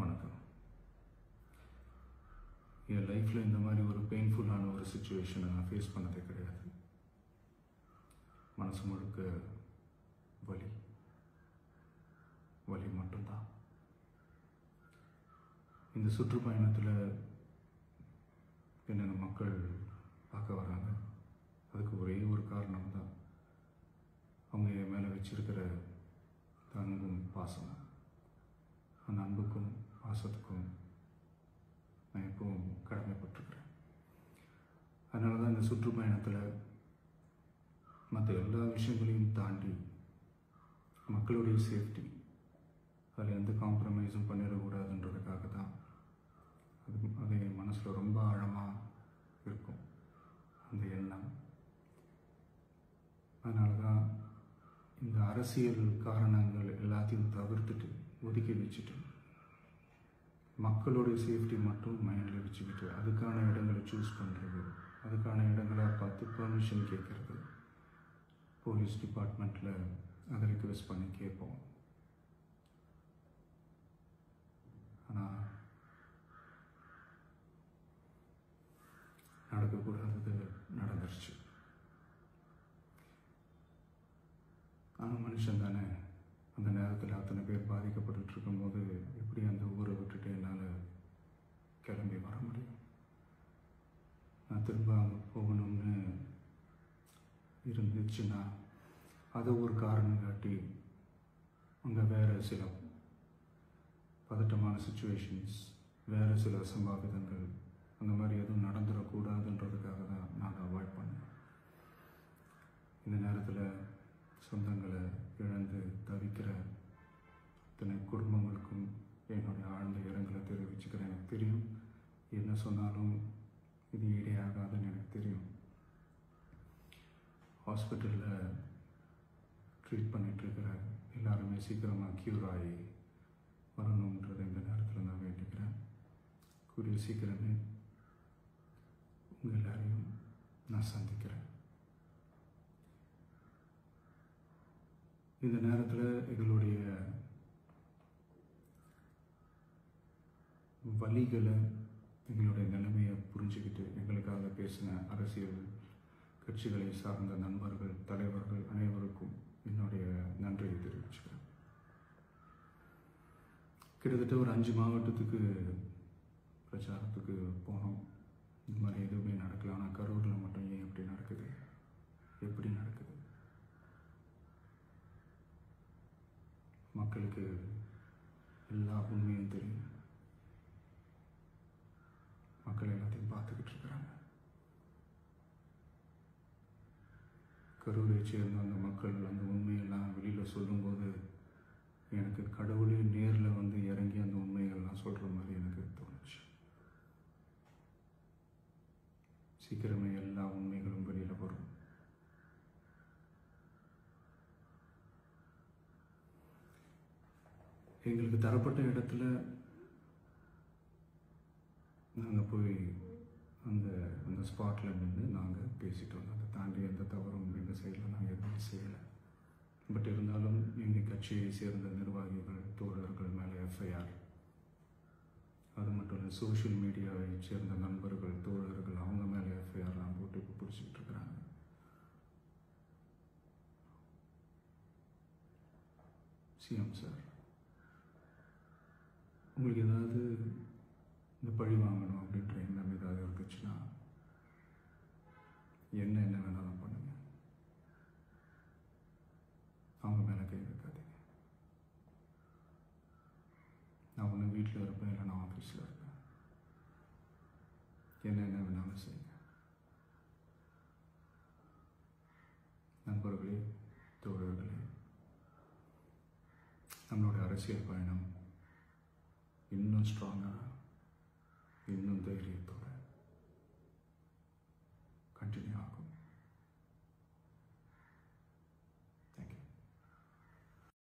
வணக்கம். என் லைஃப்பில் இந்த மாதிரி ஒரு பெயின்ஃபுல்லான ஒரு சுச்சுவேஷனை நான் ஃபேஸ் பண்ணதே கிடையாது. மனசு முழுக்க வலி வலி மட்டும்தான். இந்த சுற்றுப்பயணத்தில் என்னென்ன மக்கள் பார்க்க வராங்க, அதுக்கு ஒரே ஒரு காரணம் தான் அவங்க என் மேலே வச்சிருக்கிற அன்பும் பாசம். அந்த அன்புக்கும் பாசத்துக்கும் நான் எப்பவும் கடமைப்பட்டிருக்கிறேன். அதனால தான் இந்த சுற்றுப்பயணத்தில் மற்ற எல்லா விஷயங்களையும் தாண்டி மக்களுடைய சேஃப்டி, அதில் எந்த காம்ப்ரமைஸும் பண்ணிடக்கூடாதுன்றதுக்காக தான் அது என் மனசில் ரொம்ப ஆழமாக இருக்கும் அந்த எண்ணம். அதனால தான் இந்த அரசியல் காரணங்கள் எல்லாத்தையும் தவிர்த்துட்டு ஒதுக்கி வச்சுட்டு மக்களுடைய சேஃப்டி மட்டும் மைண்டில் வச்சுக்கிட்டு அதுக்கான இடங்களை சூஸ் பண்ணுறது, அதுக்கான இடங்களை பார்த்து பெர்மிஷன் கேட்குறது, போலீஸ் டிபார்ட்மெண்ட்டில் அதை ரிக்வெஸ்ட் பண்ணி கேட்போம். ஆனால் நடக்கக்கூடாதது நடந்துருச்சு. ஆனால் மனுஷன் தானே, அந்த நேரத்தில் அத்தனை பேர் பாதிக்கப்பட்டு இருக்கும்போது எப்படி அந்த ஊரை விட்டுட்டு என்னால் கிளம்பி வர முடியும்? நான் திரும்ப அங்கே போகணும்னு இருந்துச்சுன்னா அதை ஒரு காரணம் காட்டி அங்கே வேறு சில பதட்டமான சுச்சுவேஷன்ஸ், வேறு சில அசம்பாவிதங்கள் அந்த மாதிரி எதுவும் நடந்துடக்கூடாதுன்றதுக்காக தான் நான் அவாய்ட் பண்ணேன். இந்த நேரத்தில் சொந்தங்களை இழந்து தவிக்கிற அத்தனை குடும்பங்களுக்கும் என்னுடைய ஆழ்ந்த இரங்கலை தெரிவிச்சுக்கிறேன். எனக்கு தெரியும், என்ன சொன்னாலும் இது ஈடையாகாதுன்னு எனக்கு தெரியும். ஹாஸ்பிட்டலில் ட்ரீட் பண்ணிகிட்ருக்கிற எல்லாருமே சீக்கிரமாக க்யூர் ஆகி வரணுன்றது இந்த நேரத்தில் நான் வேண்டிக்கிறேன். கூடிய சீக்கிரமே உங்கள் எல்லாரையும் நான் சந்திக்கிறேன். இந்த நேரத்தில் எங்களுடைய வலிகளை, எங்களுடைய நிலைமையை புரிஞ்சுக்கிட்டு எங்களுக்காக பேசின அரசியல் கட்சிகளை சார்ந்த நண்பர்கள், தலைவர்கள் அனைவருக்கும் என்னுடைய நன்றியை தெரிவிச்சுக்கிறேன். கிட்டத்தட்ட ஒரு 5 மாவட்டத்துக்கு பிரச்சாரத்துக்கு போனோம். இந்த மாதிரி எதுவுமே நடக்கல. ஆனால் கரூரில் மட்டும் ஏன் எப்படி நடக்குது, எப்படி நடக்குது? மக்களுக்கு எல்லா உண்மையும் தெரியும். மக்கள் எல்லாத்தையும் பார்த்துக்கிட்டு இருக்கிறாங்க. கரூரை சேர்ந்த அந்த மக்கள் அந்த உண்மையெல்லாம் வெளியில் சொல்லும்போது எனக்கு கடவுளே நேரில் வந்து இறங்கி அந்த உண்மைகள்லாம் சொல்கிற மாதிரி எனக்கு தோணுச்சு. சீக்கிரமே எல்லா உண்மைகளும் வெளியில் வரும். எங்களுக்கு தரப்பட்ட இடத்துல நாங்கள் போய் அந்த ஸ்பாட்டில் நின்று நாங்கள் பேசிட்டு வந்தோம். அதை தாண்டி எந்த தவறும் எங்கள் சைடில் நாங்கள் எதுவும் செய்யலை. பட் இருந்தாலும் எங்கள் கட்சியை சேர்ந்த நிர்வாகிகள், தோழர்கள் மேலே எஃப்ஐஆர், அது மட்டும் இல்லை சோஷியல் மீடியாவை சேர்ந்த நண்பர்கள், தோழர்கள் அவங்க மேலே எஃப்ஐஆர்லாம் போட்டு இப்போ பிடிச்சிக்கிட்டு இருக்கிறாங்க. சிஎம் சார், உங்களுக்கு ஏதாவது இந்த பழி வாங்கணும் அப்படின்ற எண்ணம் ஏதாவது இருந்துச்சுன்னா என்ன வேணாலும் பண்ணுங்க. அவங்க மேலே கை வைக்காதீங்க. நான் ஒன்று வீட்டில் இருப்பேன், இல்லை நான் ஆஃபீஸில் இருப்பேன். என்ன வேணாலும் செய்யுங்க. நண்பர்களே, தோழர்களே, நம்மளுடைய அரசியல் பயணம் இன்னும் ஸ்ட்ராங்காக, இன்னும் தைரியத்தோட